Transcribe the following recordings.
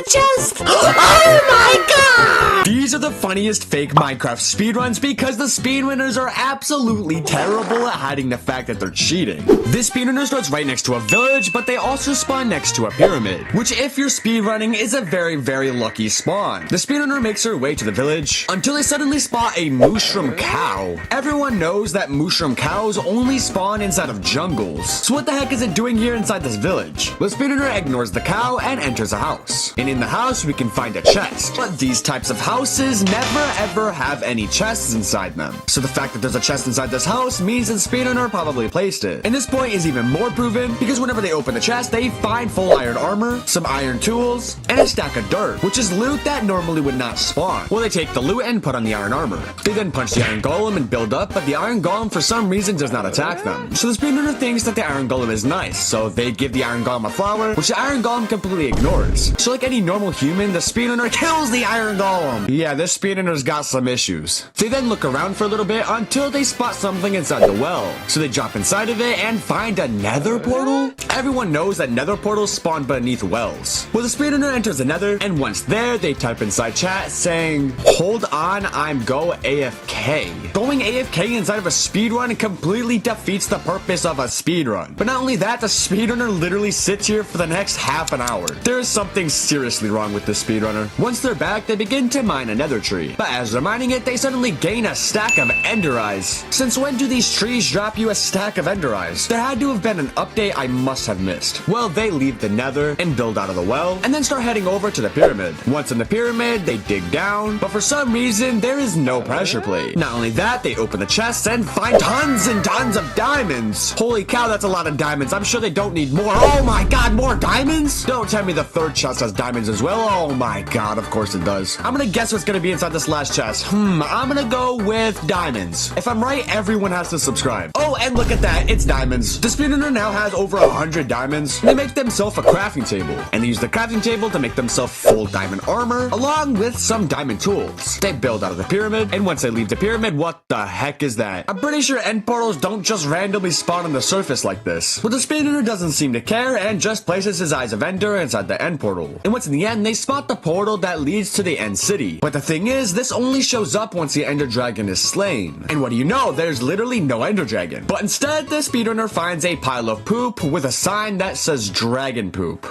the chest. Oh my god! These are the funniest fake Minecraft speedruns because the speedrunners are absolutely terrible at hiding the fact that they're cheating. This speedrunner starts right next to a village, but they also spawn next to a pyramid, which if you're speedrunning is a very, very lucky spawn. The speedrunner makes her way to the village until they suddenly spot a mushroom cow. Everyone knows that mushroom cows only spawn inside of jungles. So what the heck is it doing here inside this village? The speedrunner ignores the cow and enters a house. And in the house we can find a chest. But these types of houses never ever have any chests inside them. So the fact that there's a chest inside this house means that the speedrunner probably placed it. And this point is even more proven because whenever they open the chest, they find full iron armor, some iron tools, and a stack of dirt, which is loot that normally would not spawn. Well, they take the loot and put on the iron armor. They then punch the iron golem and build up, but the iron golem for some reason does not attack them. So the speedrunner thinks that the iron golem is nice, so they give the iron golem a flower, which the iron golem completely ignores. So like any normal human, the speedrunner kills the iron golem. Yeah, this speedrunner's got some issues. They then look around for a little bit until they spot something inside the well. So they drop inside of it and find a nether portal. Everyone knows that nether portals spawn beneath wells. Well, the speedrunner enters the nether, and once there, they type inside chat saying, "Hold on, I'm go AFK." Going AFK inside of a speedrun completely defeats the purpose of a speedrun. But not only that, the speedrunner literally sits here for the next half an hour. There is something seriously wrong with this speedrunner. Once they're back, they begin to mine a nether tree. But as they're mining it, they suddenly gain a stack of ender eyes. Since when do these trees drop you a stack of ender eyes? There had to have been an update I must have missed. Well, they leave the nether and build out of the well, and then start heading over to the pyramid. Once in the pyramid, they dig down, but for some reason, there is no pressure plate. Not only that, they open the chests and find tons and tons of diamonds. Holy cow, that's a lot of diamonds. I'm sure they don't need more. Oh my god, more diamonds? Don't tell me the third chest has diamonds as well. Oh my god, of course it does. I'm gonna guess what's gonna be inside this last chest. I'm gonna go with diamonds. If I'm right, everyone has to subscribe. Oh, and look at that, it's diamonds. The speedrunner now has over 100 diamonds. They make themselves a crafting table, and they use the crafting table to make themselves full diamond armor, along with some diamond tools. They build out of the pyramid, and once they leave the pyramid, what the heck is that? I'm pretty sure end portals don't just randomly spawn on the surface like this. But the speedrunner doesn't seem to care and just places his eyes of ender inside the end portal. And once in the end, they spot the portal that leads to the end city. But the thing is, this only shows up once the ender dragon is slain. And what do you know? There's literally no ender dragon. But instead, the speedrunner finds a pile of poop with a sign that says dragon poop.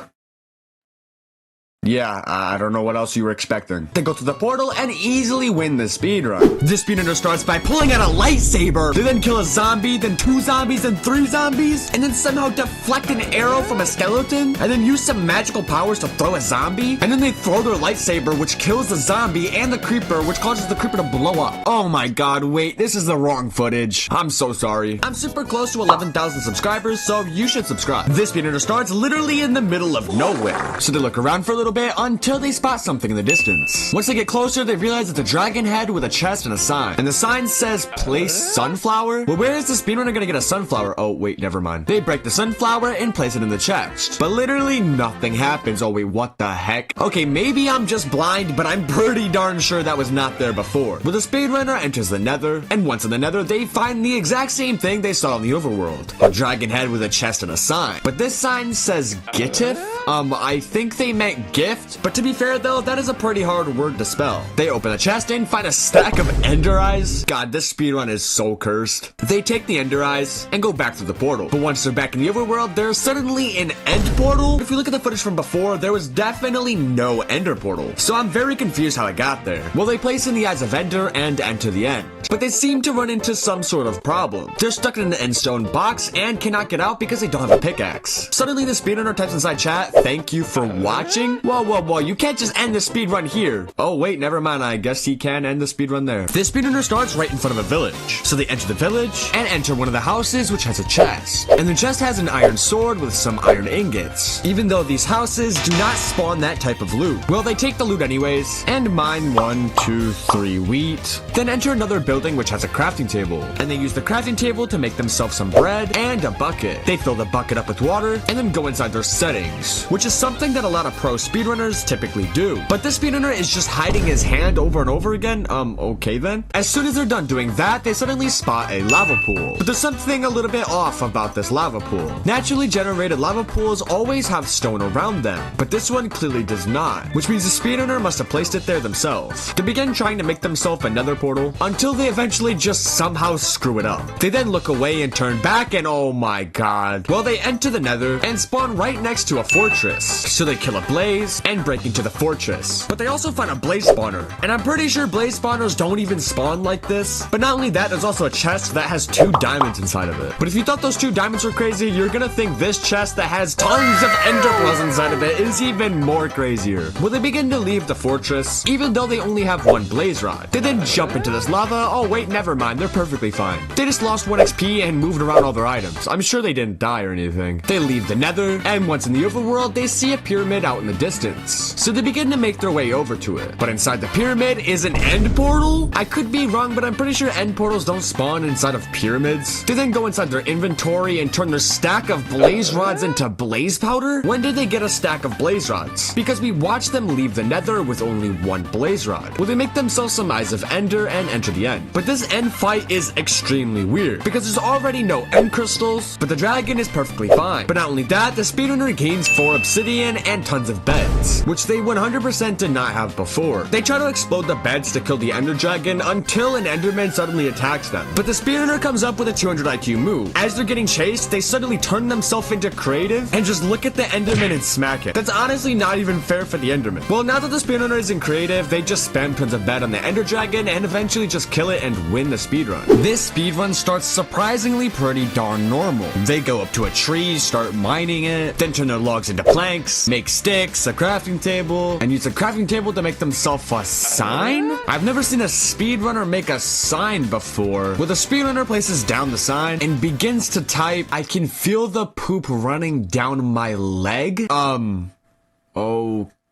Yeah, I don't know what else you were expecting. They go through the portal and easily win the speedrun. This speedrunner starts by pulling out a lightsaber. They then kill a zombie, then 2 zombies, then 3 zombies, and then somehow deflect an arrow from a skeleton, and then use some magical powers to throw a zombie, and then they throw their lightsaber, which kills the zombie and the creeper, which causes the creeper to blow up. Oh my god, wait, this is the wrong footage. I'm so sorry. I'm super close to 11,000 subscribers, so you should subscribe. This speedrunner starts literally in the middle of nowhere. So they look around for a little bit until they spot something in the distance. Once they get closer, they realize it's a dragon head with a chest and a sign. And the sign says, "Place sunflower." Well, where is the speedrunner gonna get a sunflower? Oh, wait, never mind. They break the sunflower and place it in the chest. But literally nothing happens. Oh, wait, what the heck? Okay, maybe I'm just blind, but I'm pretty darn sure that was not there before. Well, the speedrunner enters the nether, and once in the nether, they find the exact same thing they saw in the overworld. A dragon head with a chest and a sign. But this sign says Gitif? I think they meant gift. But to be fair though, that is a pretty hard word to spell. They open the chest and find a stack of ender eyes. God, this speedrun is so cursed. They take the ender eyes and go back through the portal. But once they're back in the overworld, there's suddenly an end portal. If you look at the footage from before, there was definitely no ender portal. So I'm very confused how it got there. Well, they place in the eyes of ender and enter the end. But they seem to run into some sort of problem. They're stuck in an end stone box and cannot get out because they don't have a pickaxe. Suddenly the speedrunner types inside chat, "Thank you for watching." Whoa, you can't just end the speedrun here. Oh wait, never mind, I guess he can end the speedrun there. This speedrunner starts right in front of a village. So they enter the village and enter one of the houses which has a chest. And the chest has an iron sword with some iron ingots. Even though these houses do not spawn that type of loot. Well, they take the loot anyways and mine 1, 2, 3 wheat. Then enter another building building which has a crafting table. And they use the crafting table to make themselves some bread and a bucket. They fill the bucket up with water and then go inside their settings, which is something that a lot of pro speedrunners typically do. But this speedrunner is just hiding his hand over and over again. Okay then. As soon as they're done doing that, they suddenly spot a lava pool. But there's something a little bit off about this lava pool. Naturally generated lava pools always have stone around them, but this one clearly does not, which means the speedrunner must have placed it there themselves to begin trying to make themselves a nether portal until they eventually just somehow screw it up. They then look away and turn back and oh my god. Well, they enter the nether and spawn right next to a fortress. So they kill a blaze and break into the fortress. But they also find a blaze spawner. And I'm pretty sure blaze spawners don't even spawn like this. But not only that, there's also a chest that has 2 diamonds inside of it. But if you thought those 2 diamonds were crazy, you're gonna think this chest that has tons of ender pearls inside of it is even more crazier. Well, they begin to leave the fortress, even though they only have 1 blaze rod. They then jump into this lava. Oh wait, never mind, they're perfectly fine. They just lost 1 XP and moved around all their items. I'm sure they didn't die or anything. They leave the nether, and once in the overworld, they see a pyramid out in the distance. So they begin to make their way over to it. But inside the pyramid is an end portal? I could be wrong, but I'm pretty sure end portals don't spawn inside of pyramids. They then go inside their inventory and turn their stack of blaze rods into blaze powder? When did they get a stack of blaze rods? Because we watched them leave the nether with only 1 blaze rod. Well, they make themselves some eyes of ender and enter the end. But this end fight is extremely weird because there's already no end crystals, but the dragon is perfectly fine. But not only that, the speedrunner gains 4 obsidian and tons of beds, which they 100% did not have before. They try to explode the beds to kill the ender dragon until an enderman suddenly attacks them. But the speedrunner comes up with a 200 IQ move. As they're getting chased, they suddenly turn themselves into creative and just look at the enderman and smack it. That's honestly not even fair for the enderman. Well, now that the speedrunner is in creative, they just spam tons of bed on the ender dragon and eventually just kill it and win the speedrun. This speedrun starts surprisingly pretty darn normal. They go up to a tree, start mining it, then turn their logs into planks, make sticks, a crafting table, and use the crafting table to make themselves a sign? I've never seen a speedrunner make a sign before. Well, the speedrunner places down the sign and begins to type, "I can feel the poop running down my leg."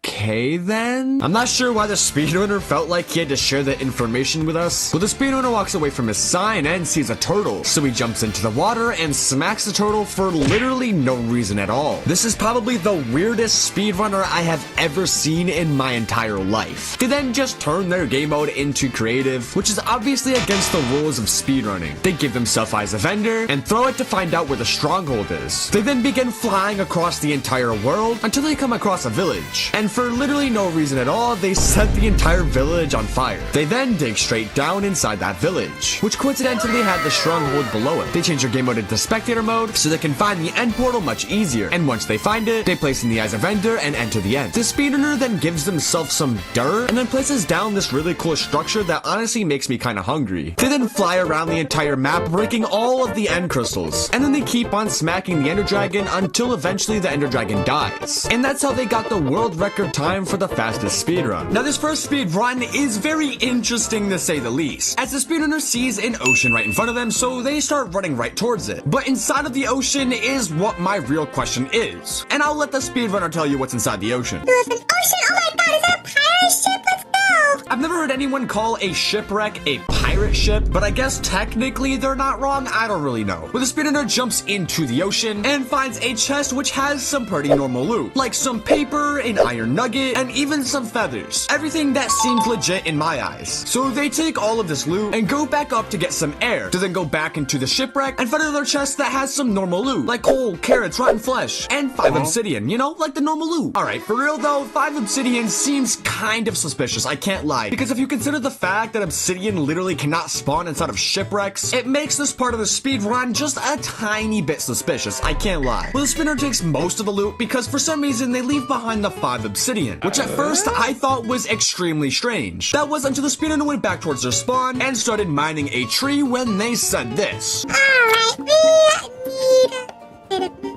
Okay then? I'm not sure why the speedrunner felt like he had to share the information with us. Well, the speedrunner walks away from his sign and sees a turtle. So he jumps into the water and smacks the turtle for literally no reason at all. This is probably the weirdest speedrunner I have ever seen in my entire life. They then just turn their game mode into creative, which is obviously against the rules of speedrunning. They give themselves eyes of ender and throw it to find out where the stronghold is. They then begin flying across the entire world until they come across a village. And for literally no reason at all, they set the entire village on fire. They then dig straight down inside that village, which coincidentally had the stronghold below it. They change their game mode into spectator mode so they can find the end portal much easier. And once they find it, they place in the eyes of ender and enter the end. The speedrunner then gives themselves some dirt and then places down this really cool structure that honestly makes me kind of hungry. They then fly around the entire map, breaking all of the end crystals. And then they keep on smacking the ender dragon until eventually the ender dragon dies. And that's how they got the world record time for the fastest speedrun. Now this first speedrun is very interesting to say the least, as the speedrunner sees an ocean right in front of them, so they start running right towards it. But inside of the ocean is what my real question is, and I'll let the speedrunner tell you what's inside the ocean. There's an ocean? Oh my god, is that a pirate ship? Let's go! I've never heard anyone call a shipwreck a pirate ship, but I guess technically they're not wrong. I don't really know. Well, the speedrunner jumps into the ocean and finds a chest which has some pretty normal loot, like some paper, an iron nugget, and even some feathers. Everything that seems legit in my eyes. So they take all of this loot and go back up to get some air, to then go back into the shipwreck and find another chest that has some normal loot, like coal, carrots, rotten flesh, and 5 obsidian, you know, like the normal loot. Alright, for real though, 5 obsidian seems kind of suspicious, I can't lie, because if you consider the fact that obsidian literally cannot spawn inside of shipwrecks, it makes this part of the speed run just a tiny bit suspicious, I can't lie. Well, the spinner takes most of the loot because for some reason they leave behind the 5 obsidian, which at first I thought was extremely strange. That was until the spinner went back towards their spawn and started mining a tree when they said this. Alright, we need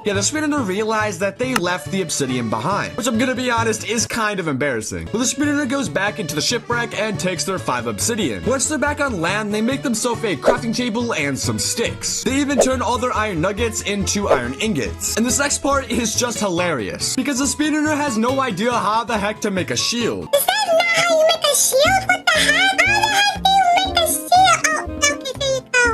Yeah, the speedrunner realized that they left the obsidian behind, which I'm gonna be honest is kind of embarrassing. Well, the speedrunner goes back into the shipwreck and takes their 5 obsidian. Once they're back on land, they make themselves a crafting table and some sticks. They even turn all their iron nuggets into iron ingots. And this next part is just hilarious, because the speedrunner has no idea how the heck to make a shield. Is that not how you make a shield? What the heck? How the heck do you make a shield? Oh,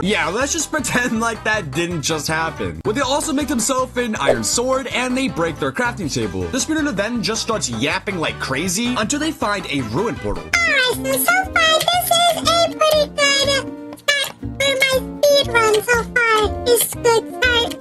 Yeah, let's just pretend like that didn't just happen. Well, they also make themselves an iron sword and they break their crafting table. The speedrunner then just starts yapping like crazy until they find a ruin portal. Alright, so far this is a pretty good start for my speedrun so far. It's good start.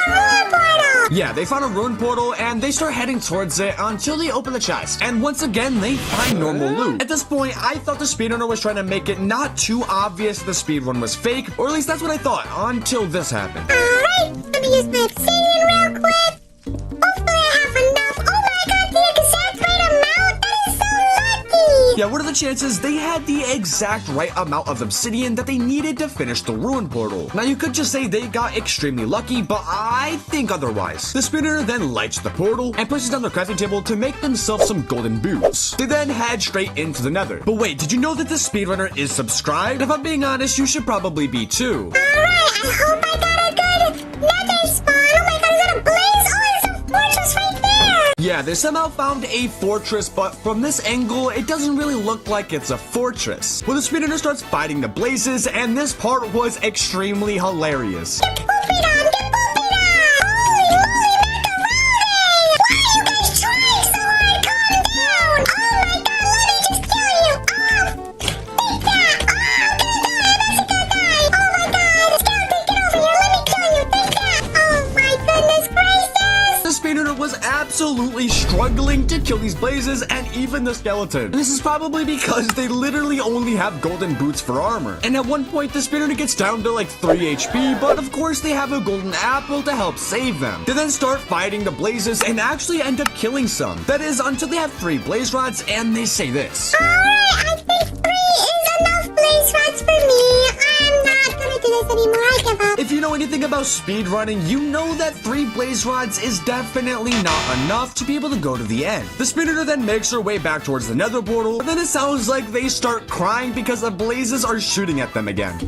Ruin portal! Yeah, they found a ruin portal and they start heading towards it until they open the chest. And once again, they find normal loot. At this point, I thought the speedrunner was trying to make it not too obvious the speedrun was fake, or at least that's what I thought until this happened. Alright, let me use my obsidian real quick. Hopefully I have enough. Oh my god, the exact right amount? That is so lucky! Yeah, what are the chances they had the exact right amount of obsidian that they needed to finish the ruin portal? Now, you could just say they got extremely lucky, but I think otherwise. The speedrunner then lights the portal and pushes down the crafting table to make themselves some golden boots. They then head straight into the nether. But wait, did you know that this speedrunner is subscribed? If I'm being honest, you should probably be too. Alright, I hope I got a good nether spawn. Oh my god, is that a blaze? Oh, there's a fortress right there! Yeah, they somehow found a fortress, but from this angle, it doesn't really look like it's a fortress. Well, the speedrunner starts fighting the blazes, and this part was extremely hilarious. Get pooping on! Get pooping on! Holy moly, macaroni! Why are you guys trying so hard? Calm down! Oh my god, let me just kill you! Oh! Take that! Oh, I'm gonna die! I'm gonna die! Oh my god! Skeleton, get over here! Let me kill you! Take that! Oh my goodness gracious! The speedrunner was absolutely struggling to kill these blazes and even the skeleton. And this is probably because they literally only have golden boots for armor. And at one point, the speedrunner gets down to like 3 HP, but of course they have a golden apple to help save them. They then start fighting the blazes and actually end up killing some. That is, until they have 3 blaze rods and they say this. Alright, I think 3 is enough blaze rods for me. I'm not gonna do this anymore. I give up. If you know anything about speedrunning, you know that 3 blaze rods is definitely not enough to be able to go to the end. The speedrunner then makes her way back towards the nether portal, but then it sounds like they start crying because the blazes are shooting at them again.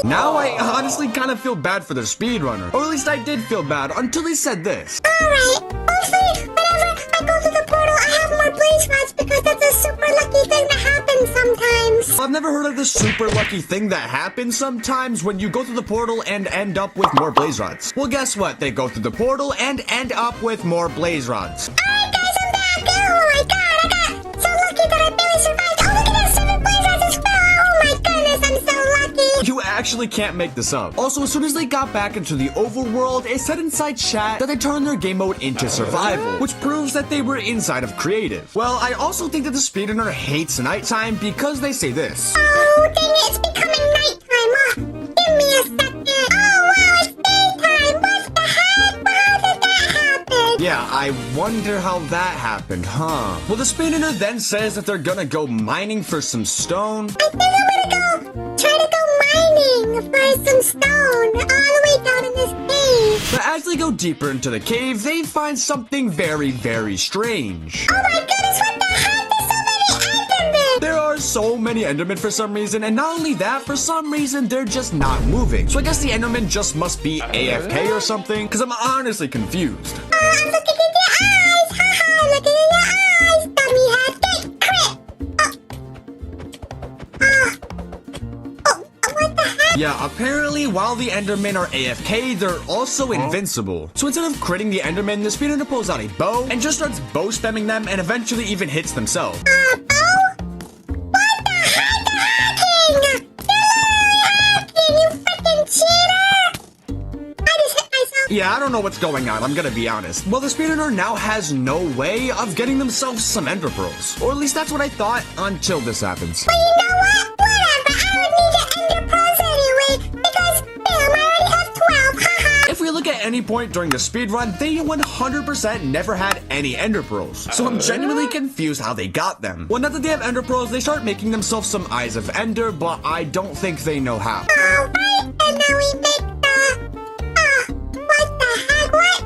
Now I honestly kind of feel bad for the speedrunner, or at least I did feel bad until he said this. Alright, hopefully whenever I go through the portal, I have more blaze rods because that's a super lucky thing that happens sometimes. I've never heard of this super lucky thing that happens sometimes when you go through the portal and end up with more blaze rods. Well, guess what? They go through the portal and end up with more blaze rods. Alright guys, I'm back. Oh my god, I got so lucky that I barely survived. Oh, look at that, 7 blaze rods as well. Oh my goodness, I'm so lucky. You actually can't make this up. Also, as soon as they got back into the overworld, it said inside chat that they turned their game mode into survival, which proves that they were inside of creative. Well, I also think that the speedrunner hates nighttime because they say this. Oh, dang it, it's becoming nighttime. Give me a second. Oh, wow, it's daytime. What the heck? How did that happen? Yeah, I wonder how that happened, huh? Well, the speedrunner then says that they're gonna go mining for some stone. I think I'm gonna go try to go mining for some stone all the way down in this cave. But as they go deeper into the cave, they find something very, very strange. Oh my goodness, what the heck? There's so many Endermen! There are so many Endermen for some reason, and not only that, for some reason, they're just not moving. So I guess the Enderman just must be AFK or something, because I'm honestly confused. I'm looking in your eyes! Haha, I'm looking in your eyes! Dummy head, get crit! What the heck? Yeah, apparently, while the Endermen are AFK, they're also invincible. So instead of critting the Endermen, the speedrunner pulls out a bow and just starts bow spamming them and eventually even hits themselves. Bow? What the heck? They're hacking! They're literally hacking, you freaking cheater! I just hit myself. Yeah, I don't know what's going on, I'm gonna be honest. Well, the speedrunner now has no way of getting themselves some ender pearls. Or at least that's what I thought until this happens. But you know what? Whatever, I don't need the ender pearls anyway, because, bam, I already have 12, haha! If we look at any point during the speedrun, they 100% never had any ender pearls. So I'm genuinely confused how they got them. Well, now that they have ender pearls, they start making themselves some eyes of ender, but I don't think they know how. Alright, and then we make what the heck? What?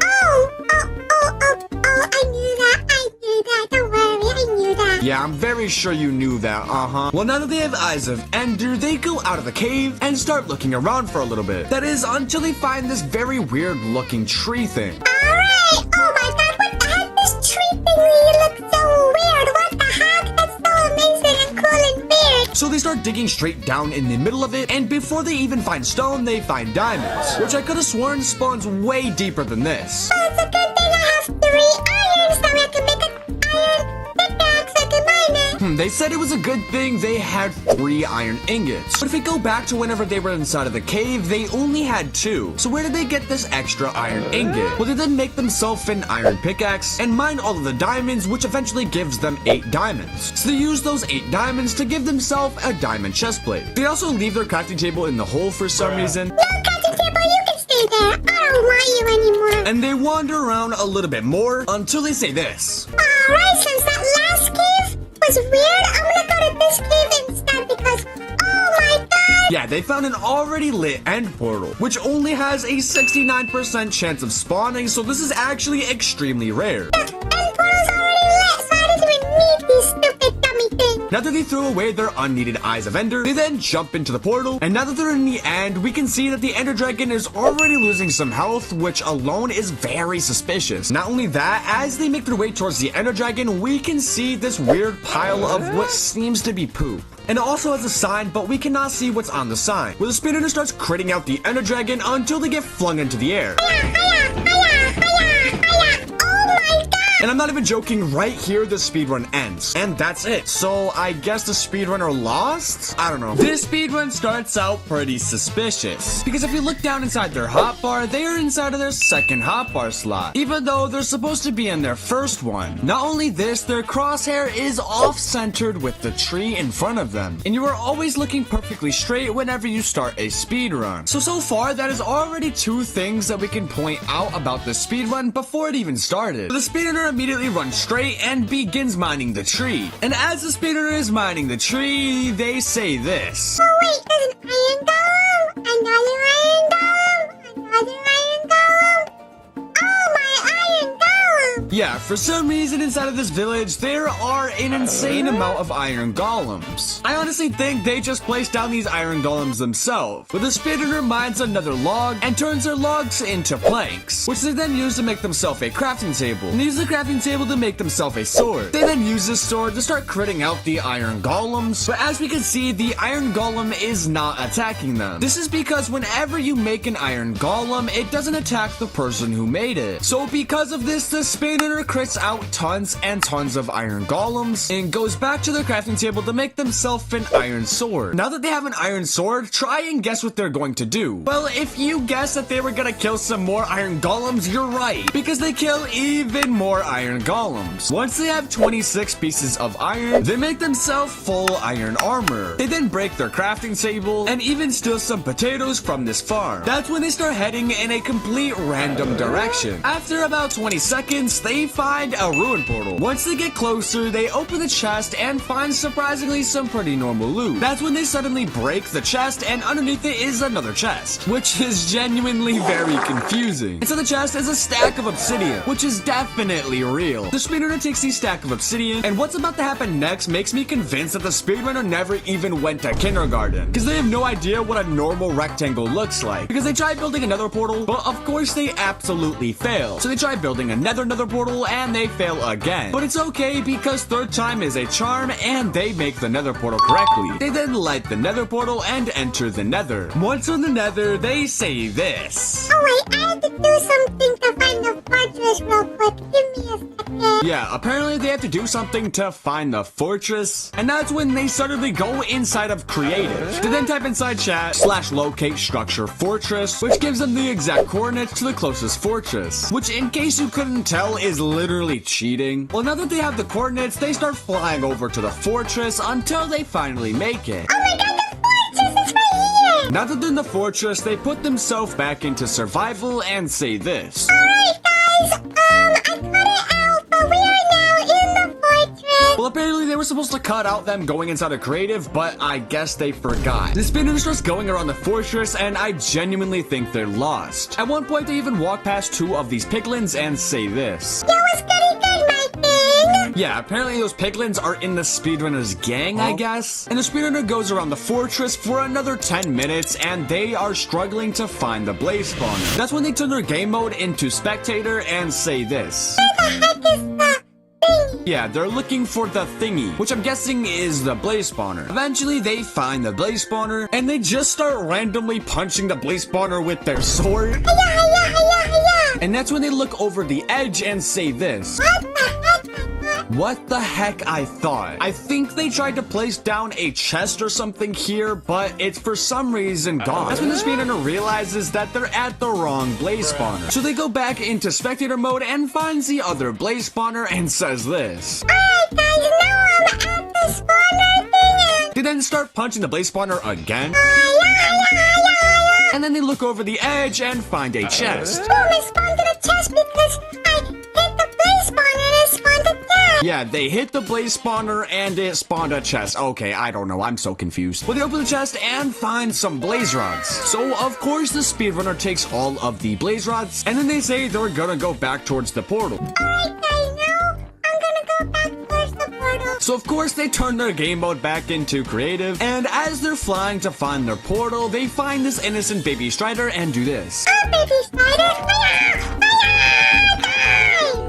Oh, I knew that. Don't worry, I knew that. Yeah, I'm very sure you knew that, Well, now that they have eyes of ender, they go out of the cave and start looking around for a little bit. That is, until they find this very weird looking tree thing. Alright, oh my god, what the heck? This tree thingy looks so weird. What the heck? That's so amazing and cool and weird. So they start digging straight down in the middle of it, and before they even find stone, they find diamonds, which I could have sworn spawns way deeper than this. But it's a good thing I have 3 irons so I can make an iron pickaxe I can mine it. They said it was a good thing they had 3 iron ingots. But if we go back to whenever they were inside of the cave, they only had 2. So where did they get this extra iron ingot? Well, they then make themselves an iron pickaxe and mine all of the diamonds, which eventually gives them 8 diamonds. So they use those 8 diamonds to give themselves a diamond chestplate. They also leave their crafting table in the hole for some reason. No, crafting table, you can stay there. I don't want you anymore. And they wander around a little bit more until they say this. Alright, since that last cave was weird, I'm gonna go to this cave instead because, oh my god! Yeah, they found an already lit end portal, which only has a 69% chance of spawning, so this is actually extremely rare. The end portal's already lit, so I didn't even need these stupid dummy things. Now that they throw away their unneeded Eyes of Ender, they then jump into the portal, and now that they're in the end, we can see that the Ender Dragon is already losing some health, which alone is very suspicious. Not only that, as they make their way towards the Ender Dragon, we can see this weird pile of what seems to be poop. And it also has a sign, but we cannot see what's on the sign, where the speedrunner starts critting out the Ender Dragon until they get flung into the air. And I'm not even joking, right here the speedrun ends. And that's it. So I guess the speedrunner lost? I don't know. This speedrun starts out pretty suspicious, because if you look down inside their hotbar, they are inside of their second hotbar slot, even though they're supposed to be in their first one. Not only this, their crosshair is off-centered with the tree in front of them, and you are always looking perfectly straight whenever you start a speedrun. So far, that is already 2 things that we can point out about the speedrun before it even started. The speedrunner immediately runs straight and begins mining the tree. And as the speedrunner is mining the tree, they say this. Oh wait, there's an iron golem, another iron golem, another iron golem. Oh, my iron golem! Yeah, for some reason inside of this village, there are an insane amount of iron golems. I honestly think they just placed down these iron golems themselves, but the speedrunner mines another log and turns their logs into planks, which they then use to make themselves a crafting table, and use the crafting table to make themselves a sword. They then use this sword to start critting out the iron golems, but as we can see, the iron golem is not attacking them. This is because whenever you make an iron golem, it doesn't attack the person who made it. So because of this, the speedrunner crits out tons and tons of iron golems and goes back to their crafting table to make themselves an iron sword. Now that they have an iron sword, try and guess what they're going to do. Well, if you guess that they were gonna kill some more iron golems, you're right, because they kill even more iron golems. Once they have 26 pieces of iron, they make themselves full iron armor. They then break their crafting table and even steal some potatoes from this farm. That's when they start heading in a complete random direction. After about 20 seconds, they find a ruin portal. Once they get closer, they open the chest and find surprisingly some pretty normal loot. That's when they suddenly break the chest, and underneath it is another chest, which is genuinely very confusing. Inside the chest is a stack of obsidian, which is definitely real. The speedrunner takes the stack of obsidian, and what's about to happen next makes me convinced that the speedrunner never even went to kindergarten, because they have no idea what a normal rectangle looks like. Because they try building another portal, but of course they absolutely fail. So they try building another portal, and they fail again. But it's okay, because third time is a charm, and they make the nether portal correctly. They then light the nether portal and enter the nether. Once in the nether, they say this. Oh wait, I have to do something to find the fortress real quick. Give me a second. Yeah, apparently they have to do something to find the fortress, and that's when they suddenly go inside of creative. They then type inside chat /locate structure fortress, which gives them the exact coordinates to the closest fortress, which in case you couldn't tell is literally cheating. Well, now that they have the coordinates, they start flying over to the fortress until they finally make it. Oh my god, the fortress is right here! Now that they're in the fortress, they put themselves back into survival and say this. Alright guys, I cut it out, but we are now in the fortress. Well, apparently they were supposed to cut out them going inside of creative, but I guess they forgot. The speedrunner starts going around the fortress, and I genuinely think they're lost. At one point, they even walk past 2 of these piglins and say this. Yo, it's pretty good, my thing. Yeah, apparently those piglins are in the speedrunner's gang, I guess. And the speedrunner goes around the fortress for another 10 minutes, and they are struggling to find the blaze spawner. That's when they turn their game mode into spectator and say this. Where the heck is the thingy? Yeah, they're looking for the thingy, which I'm guessing is the blaze spawner. Eventually, they find the blaze spawner, and they just start randomly punching the blaze spawner with their sword. Hiya, hiya, hiya, hiya. And that's when they look over the edge and say this. What the heck? What the heck I thought? I think they tried to place down a chest or something here, but it's for some reason gone. That's when the speedrunner realizes that they're at the wrong blaze spawner. So they go back into spectator mode and finds the other blaze spawner and says this. Alright guys, now I'm at the spawner thing. They then start punching the blaze spawner again. Hiya, hiya, hiya. And then they look over the edge and find a chest. Boom, it spawned to the chest because I hit the blaze spawner and it spawned it down. Yeah, they hit the blaze spawner and it spawned a chest. Okay, I don't know. I'm so confused. Well, they open the chest and find some blaze rods. So, of course, the speedrunner takes all of the blaze rods and then they say they're gonna go back towards the portal. Alright guys, now I'm gonna go back towards the portal. So, of course, they turn their game mode back into creative. And as they're flying to find their portal, they find this innocent baby Strider and do this. Oh, baby spider. Hiya, hiya, guys.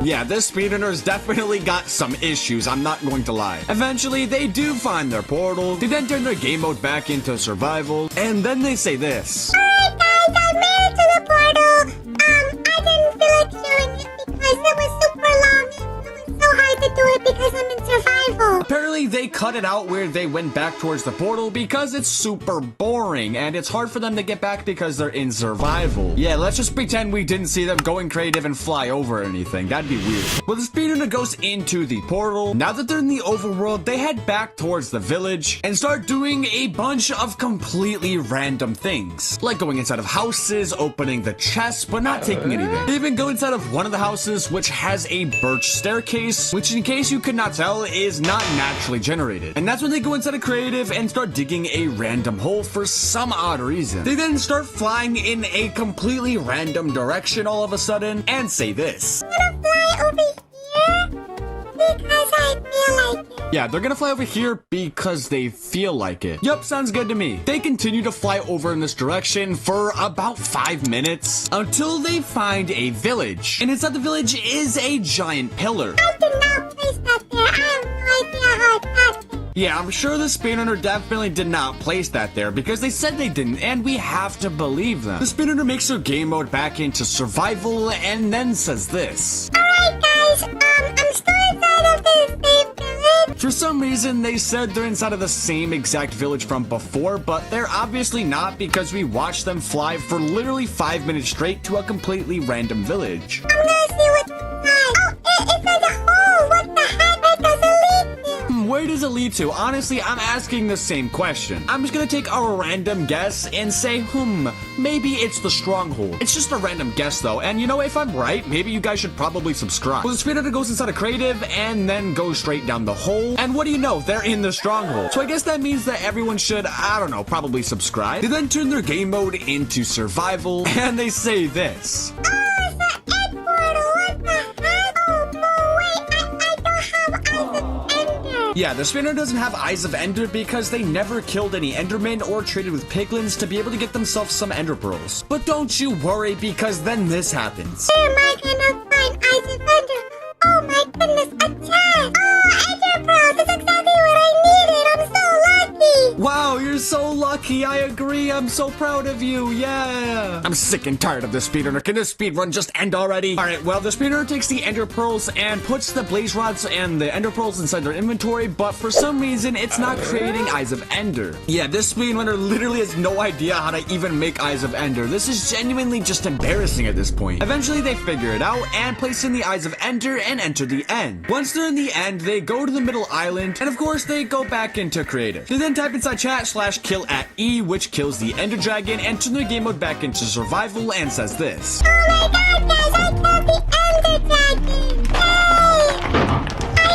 Yeah, this speedrunner's definitely got some issues, I'm not going to lie. Eventually, they do find their portal, they then turn their game mode back into survival, and then they say this. Alright guys, I made it to the portal. I didn't feel like doing it because it was super long. It was so hard to do it because I'm in survival. Apparently, they cut it out where they went back towards the portal because it's super boring, and it's hard for them to get back because they're in survival. Yeah, let's just pretend we didn't see them going creative and fly over anything. That'd be weird. Well, the speedrunner goes into the portal. Now that they're in the overworld, they head back towards the village and start doing a bunch of completely random things. Like going inside of houses, opening the chests, but not taking anything. They even go inside of one of the houses, which has a birch staircase, which in case you could not tell, is not naturally generated. And that's when they go inside of creative and start digging a random hole for some odd reason. They then start flying in a completely random direction all of a sudden and say this. I'm gonna fly over here because I feel like it. Yeah, they're gonna fly over here because they feel like it. Yup, sounds good to me. They continue to fly over in this direction for about 5 minutes until they find a village. And inside the village is a giant pillar. I did not place that there. I have no idea how I got there. Yeah, I'm sure the speedrunner definitely did not place that there because they said they didn't, and we have to believe them. The speedrunner makes their game mode back into survival and then says this. Alright guys, I'm still inside of the same village. For some reason, they said they're inside of the same exact village from before, but they're obviously not because we watched them fly for literally 5 minutes straight to a completely random village. I'm gonna see what's inside. Oh, it's like a hole. What the heck? Where does it lead to? Where does it lead to? Honestly, I'm asking the same question. I'm just gonna take a random guess and say, maybe it's the stronghold. It's just a random guess though, and you know, if I'm right, maybe you guys should probably subscribe. Well, the speedrunner goes inside of creative and then goes straight down the hole, and what do you know? They're in the stronghold. So I guess that means that everyone should, I don't know, probably subscribe. They then turn their game mode into survival, and they say this. Oh, it's the egg portal. What the heck? Oh, no, wait. I don't have eyes of ender. Yeah, the spinner doesn't have Eyes of Ender because they never killed any Endermen or traded with piglins to be able to get themselves some Ender Pearls. But don't you worry because then this happens. Where am I gonna find eyes of ender? Oh my goodness, a chest! Oh, ender pearls! That's exactly what I needed! I'm so lucky! Wow, you're so lucky. I agree. I'm so proud of you. Yeah. I'm sick and tired of this speedrunner. Can this speedrun just end already? All right, well, the speedrunner takes the Ender Pearls and puts the Blaze Rods and the Ender Pearls inside their inventory, but for some reason, it's not creating Eyes of Ender. Yeah, this speedrunner literally has no idea how to even make Eyes of Ender. This is genuinely just embarrassing at this point. Eventually, they figure it out and place in the Eyes of Ender and enter the end. Once they're in the end, they go to the middle island, and of course, they go back into creative. They then type inside chat /kill at E, which kills the Ender Dragon, and turn their game mode back into survival and says this. Oh my god, guys, I killed the ender dragon! Yay! I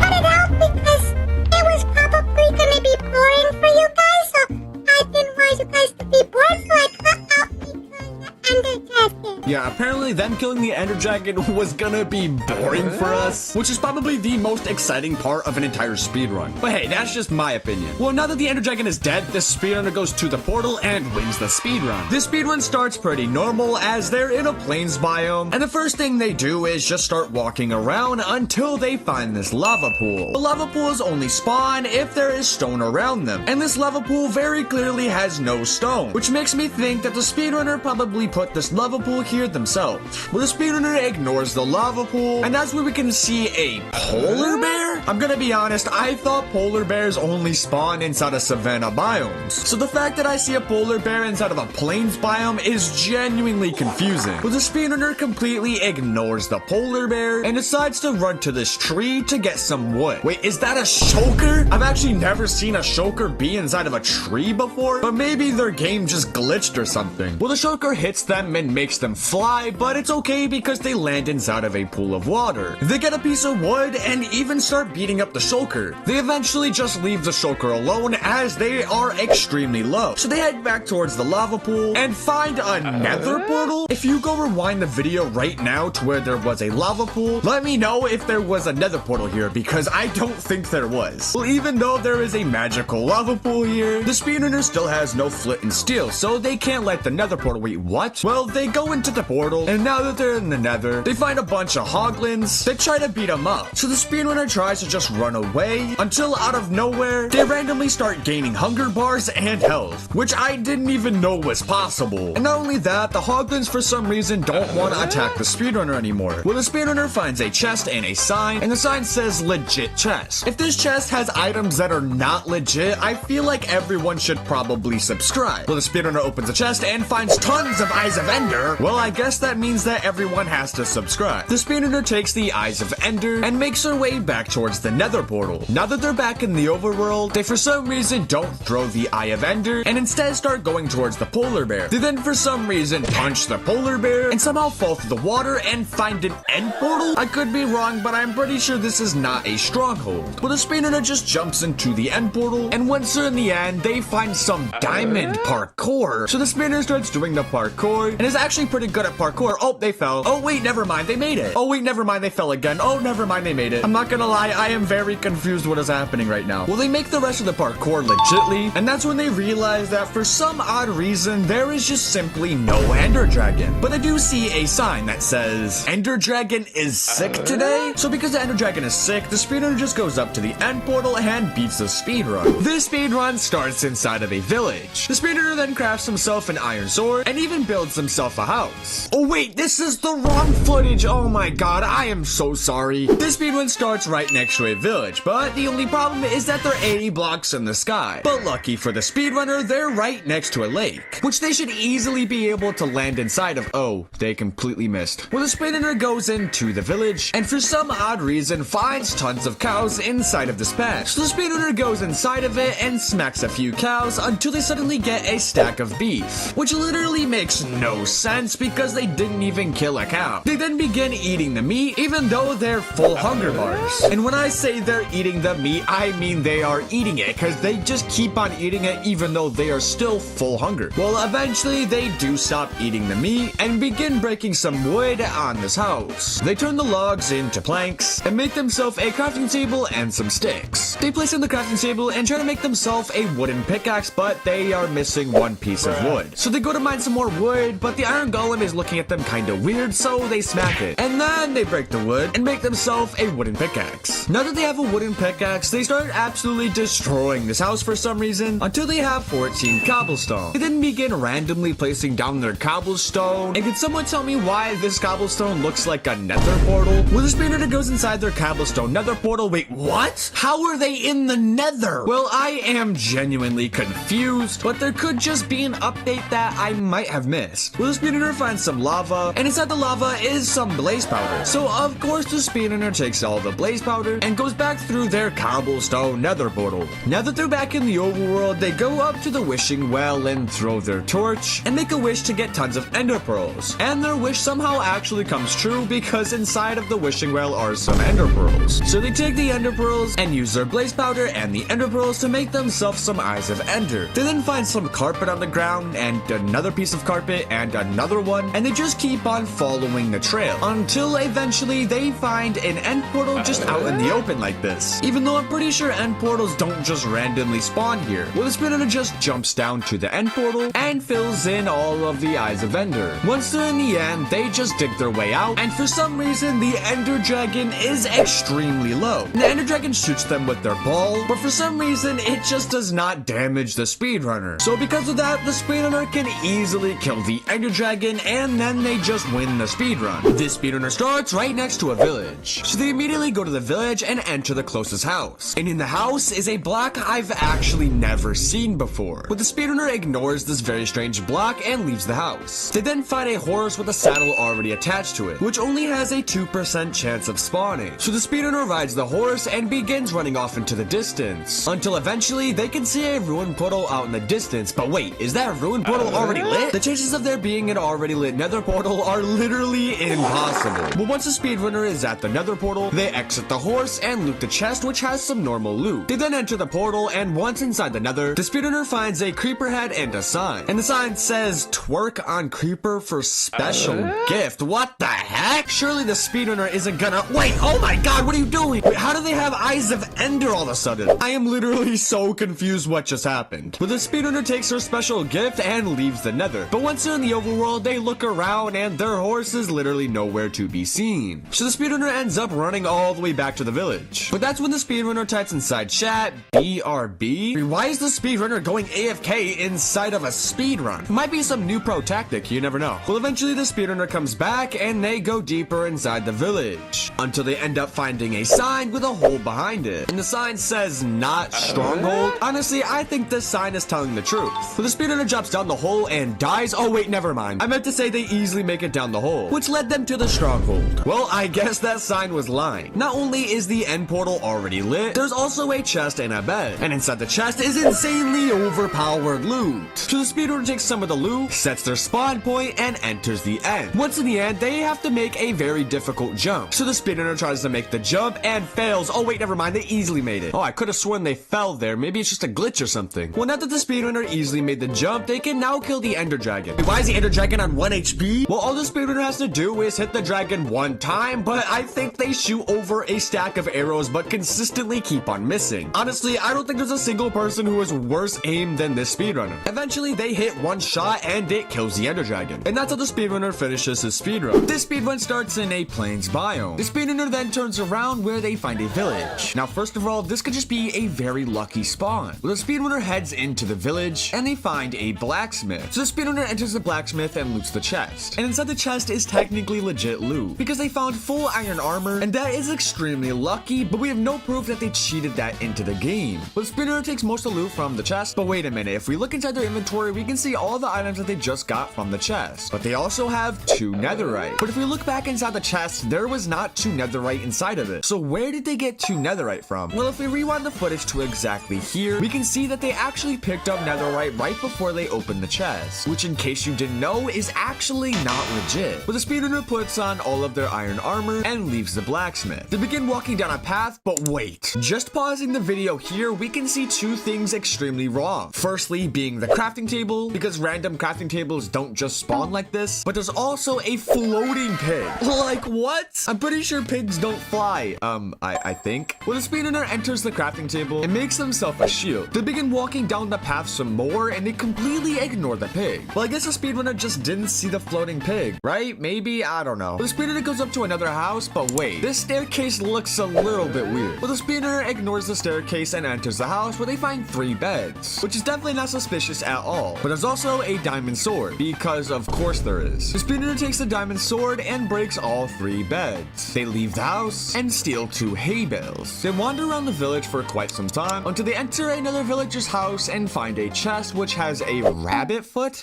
cut it out because it was probably gonna be boring for you guys, so I didn't want you guys to be bored, so I cut out because the ender dragon. Yeah, apparently them killing the ender dragon was gonna be boring for us, which is probably the most exciting part of an entire speedrun. But hey, that's just my opinion. Well, now that the ender dragon is dead, the speedrunner goes to the portal and wins the speedrun. This speedrun starts pretty normal as they're in a plains biome, and the first thing they do is just start walking around until they find this lava pool. The lava pools only spawn if there is stone around them, and this lava pool very clearly has no stone, which makes me think that the speedrunner probably put this lava pool here themselves. Well, the speedrunner ignores the lava pool, and that's where we can see a polar bear? I'm gonna be honest, I thought polar bears only spawn inside of savanna biomes. So the fact that I see a polar bear inside of a plains biome is genuinely confusing. But the speedrunner completely ignores the polar bear and decides to run to this tree to get some wood. Wait, is that a shulker? I've actually never seen a shulker be inside of a tree before, but maybe their game just glitched or something. Well, the shulker hits them and makes them fly, but it's okay because they land inside of a pool of water. They get a piece of wood and even start beating up the shulker. They eventually just leave the shulker alone as they are extremely low. So they head back towards the lava pool and find a nether portal. If you go rewind the video right now to where there was a lava pool, let me know if there was a nether portal here because I don't think there was. Well, even though there is a magical lava pool here, the speedrunner still has no flint and steel, so they can't let the nether portal. Wait, what? Well, they go into the portal, and now that they're in the nether, they find a bunch of hoglins that try to beat them up. So the speedrunner tries to just run away until out of nowhere, they randomly start gaining hunger bars and health, which I didn't even know was possible. And not only that, the hoglins for some reason don't want to attack the speedrunner anymore. Well, the speedrunner finds a chest and a sign, and the sign says legit chest. If this chest has items that are not legit, I feel like everyone should probably subscribe. Well, the speedrunner opens the chest and finds tons of Eyes of Ender. Well, I guess that means that everyone has to subscribe. The speedrunner takes the Eyes of Ender and makes her way back towards the nether portal. Now that they're back in the overworld, they for some reason don't throw the Eye of Ender and instead start going towards the polar bear. They then for some reason punch the polar bear and somehow fall through the water and find an end portal? I could be wrong, but I'm pretty sure this is not a stronghold. Well, the speedrunner just jumps into the end portal, and once they're in the end, they find some diamond parkour. So the speedrunner starts doing the parkour and is actually pretty good at parkour. Oh, they fell. Oh wait, never mind, they made it. Oh wait, never mind, they fell again. Oh, never mind, they made it. I'm not gonna lie, I am very confused what is happening right now. Well, they make the rest of the parkour legitly, and that's when they realize that for some odd reason, there is just simply no ender dragon. But I do see a sign that says, Ender Dragon is sick today? So because the ender dragon is sick, the speedrunner just goes up to the end portal and beats the speedrun. This speedrun starts inside of a village. The speedrunner then crafts himself an iron sword and even builds himself a house. Oh wait, this is the wrong footage. Oh my god, I am so sorry. This speedrun starts right next to a village, but the only problem is that they're 80 blocks in the sky. But lucky for the speedrunner, they're right next to a lake, which they should easily be able to land inside of. Oh, they completely missed. Well, the speedrunner goes into the village and for some odd reason finds tons of cows inside of this patch. So the speedrunner goes inside of it and smacks a few cows until they suddenly get a stack of beef, which literally makes no sense because they didn't even kill a cow. They then begin eating the meat even though they're full hunger bars. And when I say they're eating the meat, I mean they are eating it because they just keep on eating it even though they are still full hunger. Well, eventually they do stop eating the meat and begin breaking some wood on this house. They turn the logs into planks and make themselves a crafting table and some sticks. They place in the crafting table and try to make themselves a wooden pickaxe, but they are missing one piece of wood. So they go to mine some more wood, but the iron golem is looking at them kind of weird, so they smack it. And then they break the wood and make themselves a wooden pickaxe. Now that they have a wooden pickaxe, they start absolutely destroying this house for some reason until they have 14 cobblestone. They then begin randomly placing down their cobblestone. And can someone tell me why this cobblestone looks like a nether portal? Well, the speedrunner goes inside their cobblestone nether portal. Wait, what? How are they in the nether? Well, I am genuinely confused, but there could just be an update that I might have missed. Well, the speedrunner finds some lava, and inside the lava is some blaze powder. So of course the speedrunner takes all the blaze powder and goes back through their cobblestone nether portal. Now that they're back in the overworld, they go up to the wishing well and throw their torch and make a wish to get tons of ender pearls. And their wish somehow actually comes true because inside of the wishing well are some ender pearls. So they take the ender pearls and use their blaze powder and the ender pearls to make themselves some eyes of ender. They then find some carpet on the ground and another piece of carpet and another one one, and they just keep on following the trail until eventually they find an end portal just out in the open like this. Even though I'm pretty sure end portals don't just randomly spawn here. Well, the speedrunner just jumps down to the end portal and fills in all of the eyes of Ender. Once they're in the end, they just dig their way out, and for some reason, the Ender Dragon is extremely low. The Ender Dragon shoots them with their ball, but for some reason, it just does not damage the speedrunner. So because of that, the speedrunner can easily kill the Ender Dragon, and then they just win the speedrun. This speedrunner starts right next to a village. So they immediately go to the village and enter the closest house. And in the house is a block I've actually never seen before. But the speedrunner ignores this very strange block and leaves the house. They then find a horse with a saddle already attached to it, which only has a 2% chance of spawning. So the speedrunner rides the horse and begins running off into the distance, until eventually they can see a ruined portal out in the distance. But wait, is that ruined portal already lit? The chances of there being an already lit nether portal are literally impossible. But once the speedrunner is at the nether portal, they exit the horse and loot the chest, which has some normal loot. They then enter the portal, and once inside the nether, the speedrunner finds a creeper head and a sign. And the sign says, "Twerk on creeper for special gift." What the heck? Surely the speedrunner isn't gonna— Wait, oh my god, what are you doing? Wait, how do they have eyes of Ender all of a sudden? I am literally so confused what just happened. But the speedrunner takes her special gift and leaves the nether. But once they're in the overworld, they look around and their horse is literally nowhere to be seen. So the speedrunner ends up running all the way back to the village. But that's when the speedrunner types inside chat, BRB? Why is the speedrunner going AFK inside of a speedrun? It might be some new pro tactic, you never know. Well, eventually the speedrunner comes back and they go deeper inside the village, until they end up finding a sign with a hole behind it. And the sign says, "Not stronghold." Honestly, I think this sign is telling the truth. But the speedrunner drops down the hole and dies. Oh wait, never mind. I meant to say they easily make it down the hole, which led them to the stronghold. Well, I guess that sign was lying. Not only is the end portal already lit, there's also a chest and a bed. And inside the chest is insanely overpowered loot. So the speedrunner takes some of the loot, sets their spawn point, and enters the end. Once in the end, they have to make a very difficult jump. So the speedrunner tries to make the jump and fails. Oh wait, never mind, they easily made it. Oh, I could have sworn they fell there. Maybe it's just a glitch or something. Well, now that the speedrunner easily made the jump, they can now kill the Ender Dragon. Why is the Ender Dragon on 1 HP? Well, all the speedrunner has to do is hit the dragon one time, but I think they shoot over a stack of arrows but consistently keep on missing. Honestly, I don't think there's a single person who has worse aim than this speedrunner. Eventually, they hit one shot and it kills the Ender Dragon. And that's how the speedrunner finishes his speedrun. This speedrun starts in a plains biome. The speedrunner then turns around where they find a village. Now, first of all, this could just be a very lucky spawn. Well, the speedrunner heads into the village and they find a blacksmith. So the speedrunner enters the blacksmith and loots the chest. And inside the chest is technically legit loot, because they found full iron armor, and that is extremely lucky, but we have no proof that they cheated that into the game. But the speedrunner takes most of the loot from the chest. But wait a minute, if we look inside their inventory, we can see all the items that they just got from the chest. But they also have 2 netherite. But if we look back inside the chest, there was not 2 netherite inside of it. So where did they get 2 netherite from? Well, if we rewind the footage to exactly here, we can see that they actually picked up netherite right before they opened the chest, which, in case you didn't know, is actually not legit. But the speedrunner puts on all of their iron armor and leaves the blacksmith. They begin walking down a path, but wait. Just pausing the video here, we can see 2 things extremely wrong. Firstly, being the crafting table, because random crafting tables don't just spawn like this, but there's also a floating pig. Like, what? I'm pretty sure pigs don't fly. I think. Well, the speedrunner enters the crafting table and makes himself a shield. They begin walking down the path some more, and they completely ignore the pig. Well, I guess the speedrunner just didn't see the floating pig, right? Maybe, I don't know. The speedrunner goes up to another house, but wait, this staircase looks a little bit weird. Well, the speedrunner ignores the staircase and enters the house, where they find 3 beds, which is definitely not suspicious at all. But there's also a diamond sword, because of course there is. The speedrunner takes the diamond sword and breaks all 3 beds. They leave the house and steal 2 hay bales. They wander around the village for quite some time until they enter another villager's house and find a chest which has a rabbit foot.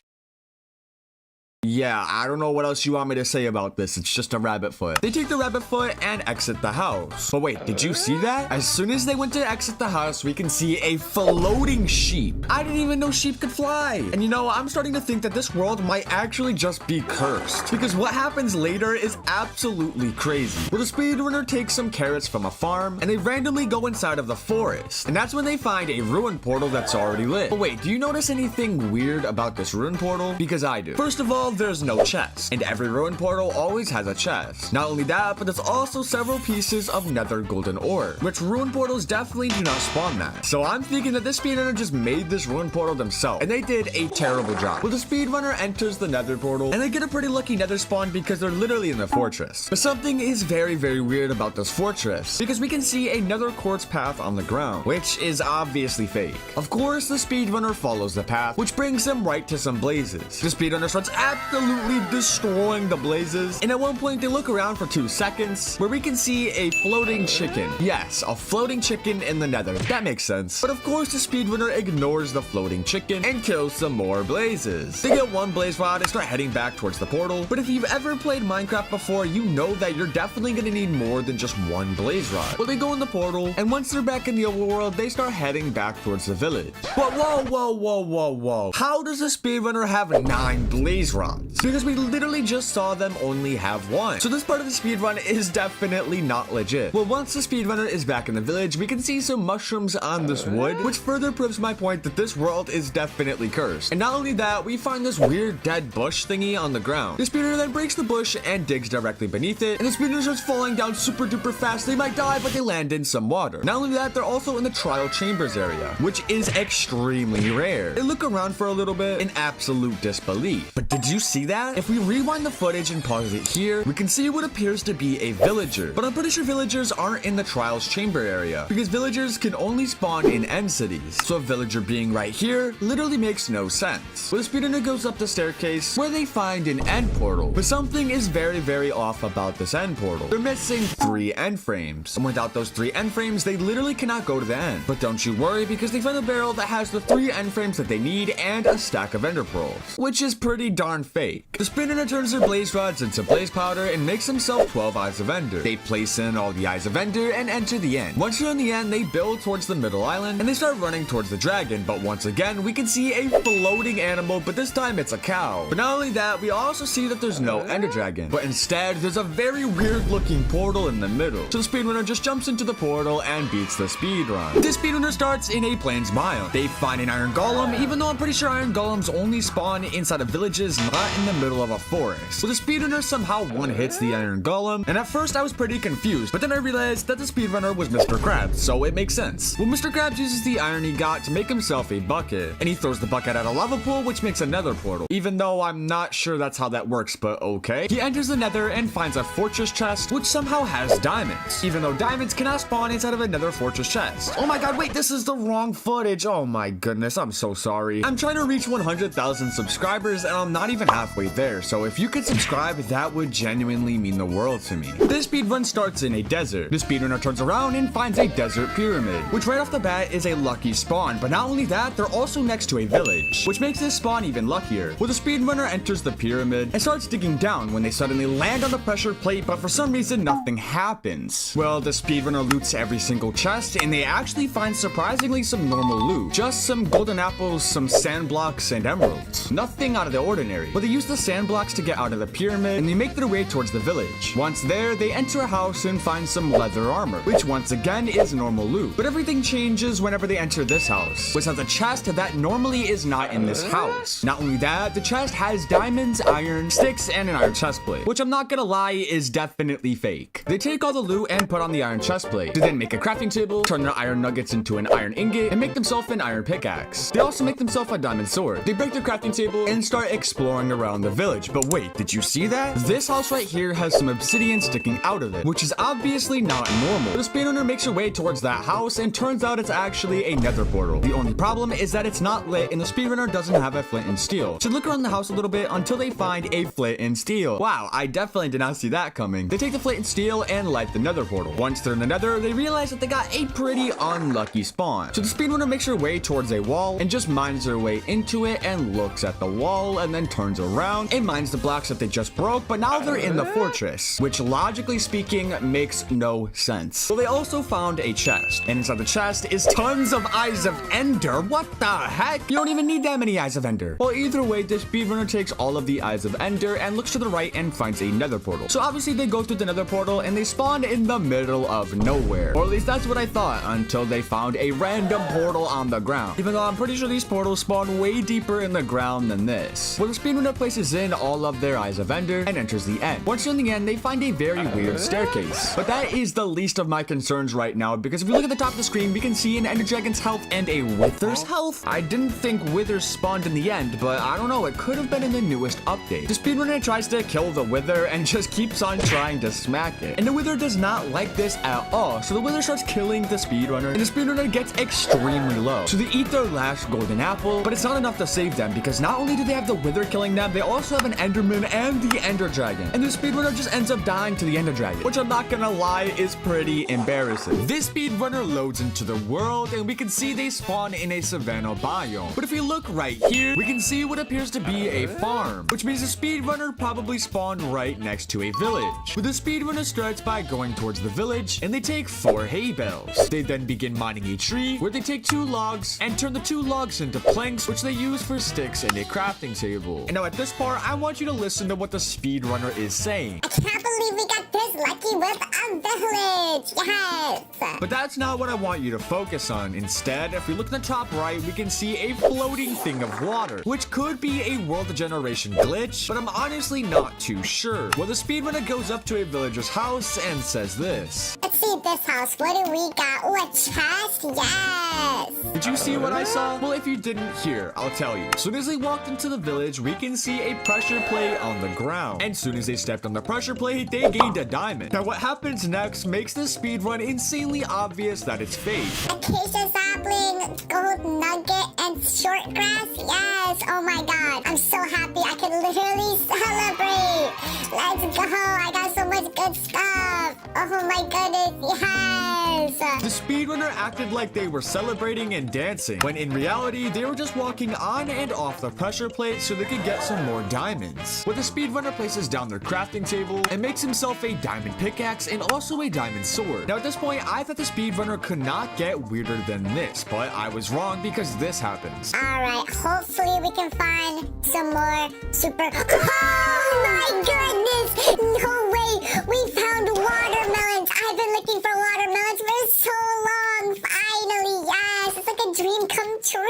Yeah, I don't know what else you want me to say about this. It's just a rabbit foot. They take the rabbit foot and exit the house. But wait, did you see that? As soon as they went to exit the house, we can see a floating sheep. I didn't even know sheep could fly. And you know, I'm starting to think that this world might actually just be cursed, because what happens later is absolutely crazy. Well, the speedrunner takes some carrots from a farm and they randomly go inside of the forest. And that's when they find a ruined portal that's already lit. But wait, do you notice anything weird about this ruined portal? Because I do. First of all, well, there's no chest. And every ruin portal always has a chest. Not only that, but there's also several pieces of nether golden ore, which ruin portals definitely do not spawn that. So I'm thinking that this speedrunner just made this ruin portal themselves, and they did a terrible job. Well, the speedrunner enters the nether portal, and they get a pretty lucky nether spawn because they're literally in the fortress. But something is very, very weird about this fortress, because we can see a nether quartz path on the ground, which is obviously fake. Of course, the speedrunner follows the path, which brings him right to some blazes. The speedrunner starts absolutely destroying the blazes, and at one point they look around for 2 seconds, where we can see a floating chicken. Yes, a floating chicken in the nether. That makes sense. But of course, the speedrunner ignores the floating chicken and kills some more blazes. They get 1 blaze rod and start heading back towards the portal. But if you've ever played Minecraft before, you know that you're definitely gonna need more than just 1 blaze rod. Well, they go in the portal, and once they're back in the overworld, they start heading back towards the village. But whoa. How does the speedrunner have 9 blaze rods? Because we literally just saw them only have 1. So this part of the speedrun is definitely not legit. Well, once the speedrunner is back in the village, we can see some mushrooms on this wood, which further proves my point that this world is definitely cursed. And not only that, we find this weird dead bush thingy on the ground. The speedrunner then breaks the bush and digs directly beneath it, and the speedrunner starts falling down super duper fast. They might die, but they land in some water. Not only that, they're also in the trial chambers area, which is extremely rare. They look around for a little bit in absolute disbelief. But did you see that? If we rewind the footage and pause it here, we can see what appears to be a villager. But I'm pretty sure villagers aren't in the trials chamber area, because villagers can only spawn in end cities. So a villager being right here literally makes no sense. Well, the speedrunner goes up the staircase where they find an end portal. But something is very, very off about this end portal. They're missing 3 end frames. And without those 3 end frames, they literally cannot go to the end. But don't you worry, because they find a barrel that has the 3 end frames that they need and a stack of ender pearls, which is pretty darn fake. The speedrunner turns their blaze rods into blaze powder and makes himself 12 eyes of ender. They place in all the eyes of ender and enter the end. Once you're in the end, they build towards the middle island and they start running towards the dragon. But once again, we can see a floating animal, but this time it's a cow. But not only that, we also see that there's no ender dragon, but instead there's a very weird looking portal in the middle. So the speedrunner just jumps into the portal and beats the speedrun. This speedrunner starts in a plains biome. They find an iron golem, even though I'm pretty sure iron golems only spawn inside of villages, not in the middle of a forest. So the speedrunner somehow one-hits the iron golem, and at first I was pretty confused, but then I realized that the speedrunner was Mr. Krabs, so it makes sense. Well, Mr. Krabs uses the iron he got to make himself a bucket, and he throws the bucket at a lava pool, which makes a nether portal, even though I'm not sure that's how that works, but okay. He enters the nether and finds a fortress chest, which somehow has diamonds, even though diamonds cannot spawn inside of a nether fortress chest. Oh my god, wait, this is the wrong footage. Oh my goodness, I'm so sorry. I'm trying to reach 100,000 subscribers, and I'm not even halfway there, so if you could subscribe, that would genuinely mean the world to me. This speedrun starts in a desert. The speedrunner turns around and finds a desert pyramid, which right off the bat is a lucky spawn, but not only that, they're also next to a village, which makes this spawn even luckier. Well, the speedrunner enters the pyramid and starts digging down when they suddenly land on the pressure plate, but for some reason, nothing happens. Well, the speedrunner loots every single chest, and they actually find surprisingly some normal loot. Just some golden apples, some sand blocks, and emeralds. Nothing out of the ordinary. But they use the sand blocks to get out of the pyramid, and they make their way towards the village. Once there, they enter a house and find some leather armor, which once again is normal loot. But everything changes whenever they enter this house, which has a chest that normally is not in this house. Not only that, the chest has diamonds, iron, sticks, and an iron chestplate, which I'm not gonna lie is definitely fake. They take all the loot and put on the iron chestplate. They then make a crafting table, turn their iron nuggets into an iron ingot, and make themselves an iron pickaxe. They also make themselves a diamond sword. They break their crafting table and start exploring around the village. But wait, did you see that? This house right here has some obsidian sticking out of it, which is obviously not normal. The speedrunner makes her way towards that house, and turns out it's actually a nether portal. The only problem is that it's not lit, and the speedrunner doesn't have a flint and steel. So look around the house a little bit until they find a flint and steel. Wow, I definitely did not see that coming. They take the flint and steel and light the nether portal. Once they're in the nether, they realize that they got a pretty unlucky spawn. So the speedrunner makes her way towards a wall and just mines her way into it and looks at the wall and then turns around and mines the blocks that they just broke, but now they're in the fortress, which logically speaking makes no sense. So they also found a chest, and inside the chest is tons of eyes of ender. What the heck? You don't even need that many eyes of ender. Well, either way, this speedrunner takes all of the eyes of ender and looks to the right and finds a nether portal. So obviously they go through the nether portal and they spawn in the middle of nowhere. Or at least that's what I thought, until they found a random portal on the ground. Even though I'm pretty sure these portals spawn way deeper in the ground than this. Well, the speedrunner speedrunner places in all of their Eyes of Ender and enters the end. Once you're in the end, they find a very weird staircase. But that is the least of my concerns right now, because if we look at the top of the screen, we can see an Ender Dragon's health and a Wither's health. I didn't think Withers spawned in the end, but I don't know, it could have been in the newest update. The speedrunner tries to kill the Wither and just keeps on trying to smack it. And the Wither does not like this at all, so the Wither starts killing the speedrunner, and the speedrunner gets extremely low. So they eat their last golden apple, but it's not enough to save them, because not only do they have the Wither killing them, they also have an Enderman and the Ender Dragon. And the speedrunner just ends up dying to the Ender Dragon, which I'm not gonna lie is pretty embarrassing. This speedrunner loads into the world, and we can see they spawn in a savanna biome. But if we look right here, we can see what appears to be a farm, which means the speedrunner probably spawned right next to a village. But the speedrunner starts by going towards the village, and they take 4 hay bales. They then begin mining a tree, where they take 2 logs and turn the 2 logs into planks, which they use for sticks and a crafting table. And now at this part, I want you to listen to what the speedrunner is saying. I can't believe we got this lucky with a village. Yes. But that's not what I want you to focus on. Instead, if we look in the top right, we can see a floating thing of water, which could be a world generation glitch, but I'm honestly not too sure. Well, the speedrunner goes up to a villager's house and says this. Let's see this house. What do we got? Oh, a chest. Yes. Did you see what I saw? Well, if you didn't hear, I'll tell you. Soon as they walked into the village, we can see a pressure plate on the ground. And soon as they stepped on the pressure plate, they gained a diamond. Now, what happens next makes this speedrun insanely obvious that it's fake. Acacia sapling, gold nugget, and short grass. Yes. Oh my god. I'm so happy. I can literally celebrate. Let's go. I got so much good stuff. Oh my goodness. Yes. The speedrunner acted like they were celebrating and dancing, when in reality, they were just walking on and off the pressure plate so they could get some more diamonds. Where the speedrunner places down their crafting table and makes himself a diamond pickaxe and also a diamond sword. Now at this point, I thought the speedrunner could not get weirder than this, but I was wrong because this happens. Alright, hopefully we can find some more super... Oh my goodness! No way! We found watermelons! I've been looking for watermelons for so long! Finally, yes! It's like a dream come true!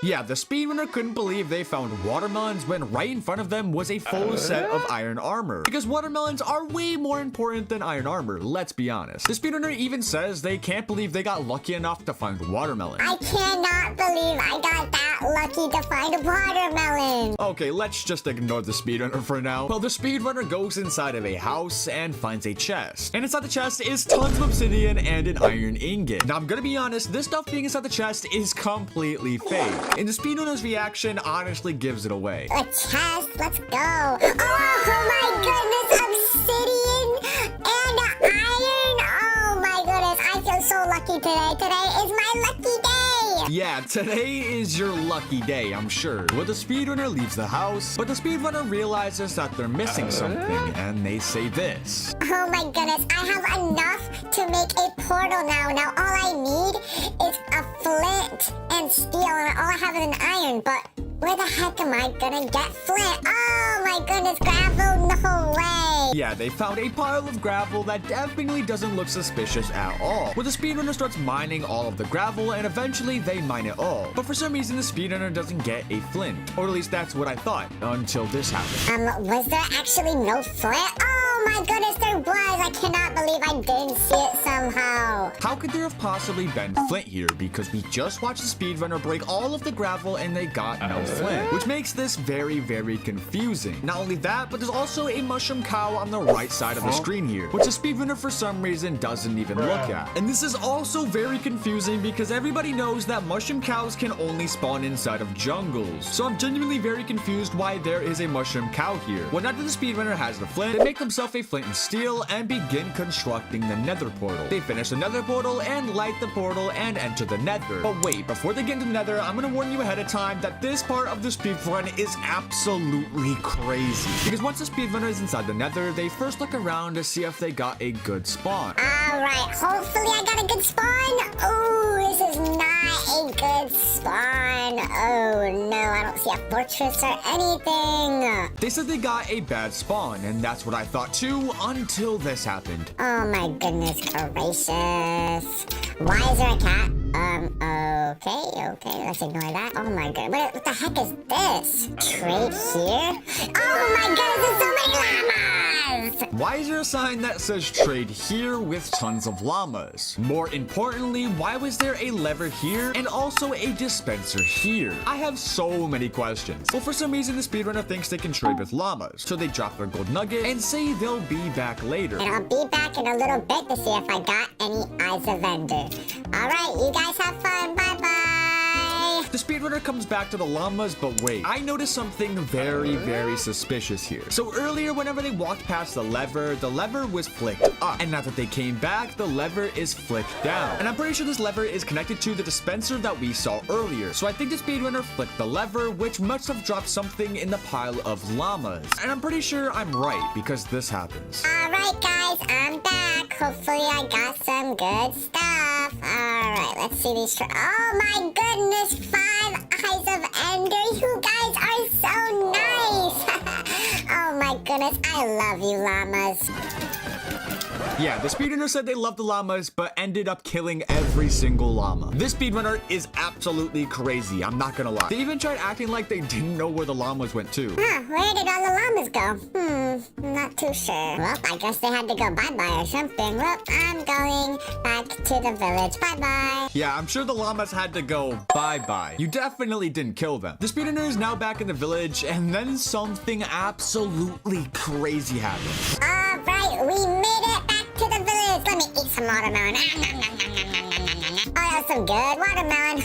Yeah, the speedrunner couldn't believe they found watermelons when right in front of them was a full set of iron armor. Because watermelons are way more important than iron armor, let's be honest. The speedrunner even says they can't believe they got lucky enough to find watermelon. I cannot believe I got that lucky to find a watermelon! Okay, let's just ignore the speedrunner for now. Well, the speedrunner goes inside of a house and finds a chest. And inside the chest is tons of obsidian and an iron ingot. Now, I'm gonna be honest, this stuff being inside the chest is completely fake. And the speedrunner's reaction honestly gives it away. A chest, let's go. Oh my goodness, obsidian and iron. Oh my goodness, I feel so lucky today. Today is my lucky day. Yeah, today is your lucky day, I'm sure. Well, the speedrunner leaves the house, but the speedrunner realizes that they're missing something, and they say this. Oh my goodness, I have enough to make a portal now. Now all I need is a flint and steel, and all I have is an iron, but where the heck am I gonna get flint? Oh my goodness, gravel, no way. Yeah, they found a pile of gravel that definitely doesn't look suspicious at all. Well, the speedrunner starts mining all of the gravel, and eventually they mine it all. But for some reason, the speedrunner doesn't get a flint. Or at least that's what I thought, until this happened. Was there actually no flint? Oh my goodness, there was. I cannot believe I didn't see it somehow. How could there have possibly been flint here? Because we just watched the speedrunner break all of the gravel and they got no flint. Which makes this very, very confusing. Not only that, but there's also a mushroom cow on the right side of the screen here, which the speedrunner for some reason doesn't even look at. And this is also very confusing because everybody knows that mushroom cows can only spawn inside of jungles. So I'm genuinely very confused why there is a mushroom cow here. When after the speedrunner has the flint, they make themselves a flint and steel and begin constructing the nether portal. They finish the nether portal and light the portal and enter the nether. But wait, before they get into the nether, I'm gonna warn you ahead of time that this part of the speedrun is absolutely crazy. Because once the speedrunner is inside the nether, they first look around to see if they got a good spawn. Alright, hopefully I got a good spawn. Oh, this is not a good spawn. Oh no, I don't see a fortress or anything. They said they got a bad spawn, and that's what I thought too. 2 until this happened. Oh my goodness gracious. Why is there a cat? Okay, let's ignore that. Oh my god, what the heck is this? Trade here? Oh my goodness, there's so many llamas! Why is there a sign that says trade here with tons of llamas? More importantly, why was there a lever here and also a dispenser here? I have so many questions. Well, for some reason, the speedrunner thinks they can trade with llamas, so they drop their gold nugget and say they'll be back later. And I'll be back in a little bit to see if I got any eyes of Ender. Alright, you guys have fun. Bye-bye. The speedrunner comes back to the llamas, but wait, I noticed something very suspicious here. So earlier, whenever they walked past the lever was flicked up. And now that they came back, the lever is flicked down. And I'm pretty sure this lever is connected to the dispenser that we saw earlier. So I think the speedrunner flicked the lever, which must have dropped something in the pile of llamas. And I'm pretty sure I'm right, because this happens. Alright guys, I'm back. Hopefully I got some good stuff. Alright, let's see these. Oh my goodness, 5 eyes of Ender. You guys are so nice. Oh my goodness, I love you llamas. Yeah, the speedrunner said they loved the llamas, but ended up killing every single llama. This speedrunner is absolutely crazy, I'm not gonna lie. They even tried acting like they didn't know where the llamas went to. Huh, where did all the llamas go? I'm not too sure. Well, I guess they had to go bye-bye or something. Well, I'm going back to the village. Bye-bye. Yeah, I'm sure the llamas had to go bye-bye. You definitely didn't kill them. The speedrunner is now back in the village, and then something absolutely crazy happened. Alright, we made it back to the village. Let me eat some watermelon. Oh, that's some good watermelon.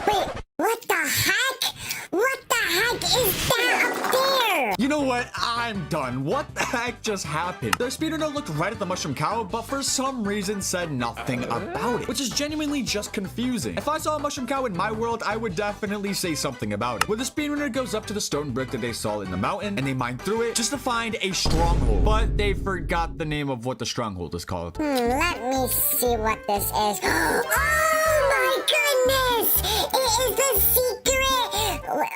Wait, what the heck? What the heck is that up there? You know what? I'm done. What the heck just happened? The speedrunner looked right at the mushroom cow, but for some reason said nothing about it, which is genuinely just confusing. If I saw a mushroom cow in my world, I would definitely say something about it. Well, the speedrunner goes up to the stone brick that they saw in the mountain, and they mine through it just to find a stronghold. But they forgot the name of what the stronghold is called. Let me see what this is. Oh my goodness! It is the secret.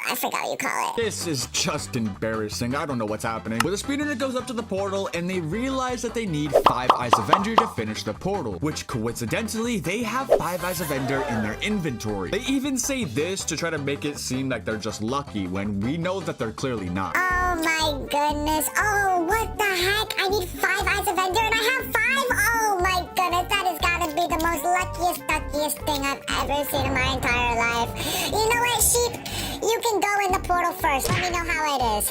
I forgot what you call it. This is just embarrassing. I don't know what's happening. Well, the speedrunner goes up to the portal, and they realize that they need 5 Eyes of Ender to finish the portal, which coincidentally, they have 5 Eyes of Ender in their inventory. They even say this to try to make it seem like they're just lucky, when we know that they're clearly not. Oh my goodness. Oh, what the heck? I need 5 Eyes of Ender, and I have 5? Oh my goodness, that has got to be the most luckiest thing I've ever seen in my entire life. You know what, sheep? You can go in the portal first. Let me know how it is.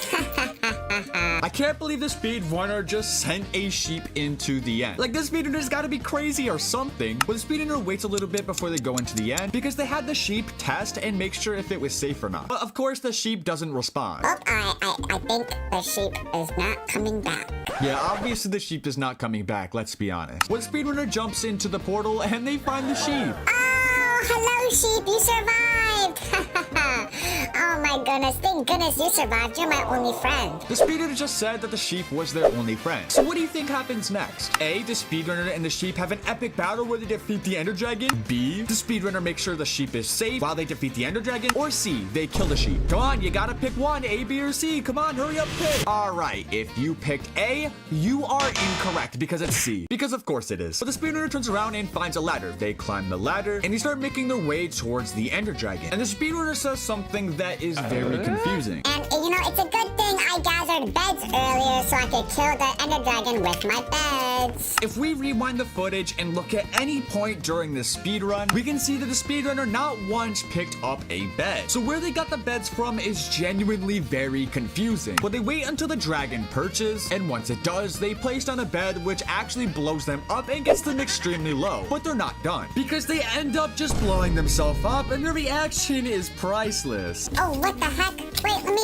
I can't believe the speedrunner just sent a sheep into the end. Like, this speedrunner's gotta be crazy or something. But the speedrunner waits a little bit before they go into the end because they had the sheep test and make sure if it was safe or not. But of course, the sheep doesn't respond. Oh, I think the sheep is not coming back. Yeah, obviously the sheep is not coming back, let's be honest. Well, the speedrunner jumps into the portal and they find the sheep. Oh, hello sheep, you survived. Oh my goodness, thank goodness you survived. You're my only friend. The speedrunner just said that the sheep was their only friend. So what do you think happens next? A, the speedrunner and the sheep have an epic battle where they defeat the ender dragon. B, the speedrunner makes sure the sheep is safe while they defeat the ender dragon. Or C, they kill the sheep. Come on, you gotta pick one, A, B, or C. Come on, hurry up, pick. Alright, if you picked A, you are incorrect because it's C. Because of course it is. But the speedrunner turns around and finds a ladder. They climb the ladder and they start making their way towards the ender dragon. And the speedrunner says something that is very confusing. And you know, it's a good thing I gathered beds earlier so I could kill the ender dragon with my beds. If we rewind the footage and look at any point during this speedrun, we can see that the speedrunner not once picked up a bed. So where they got the beds from is genuinely very confusing. But they wait until the dragon perches, and once it does, they place down a bed which actually blows them up and gets them extremely low. But they're not done, because they end up just blowing themselves up, and their reaction is priceless. Oh, what the heck? Wait, let me...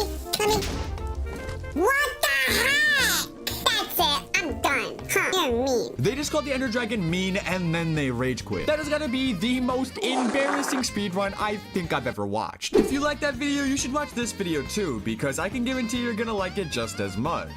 What the heck? That's it. I'm done. Huh. You're mean. They just called the ender dragon mean and then they rage quit. That has got to be the most embarrassing speedrun I think I've ever watched. If you like that video, you should watch this video too, because I can guarantee you're gonna like it just as much.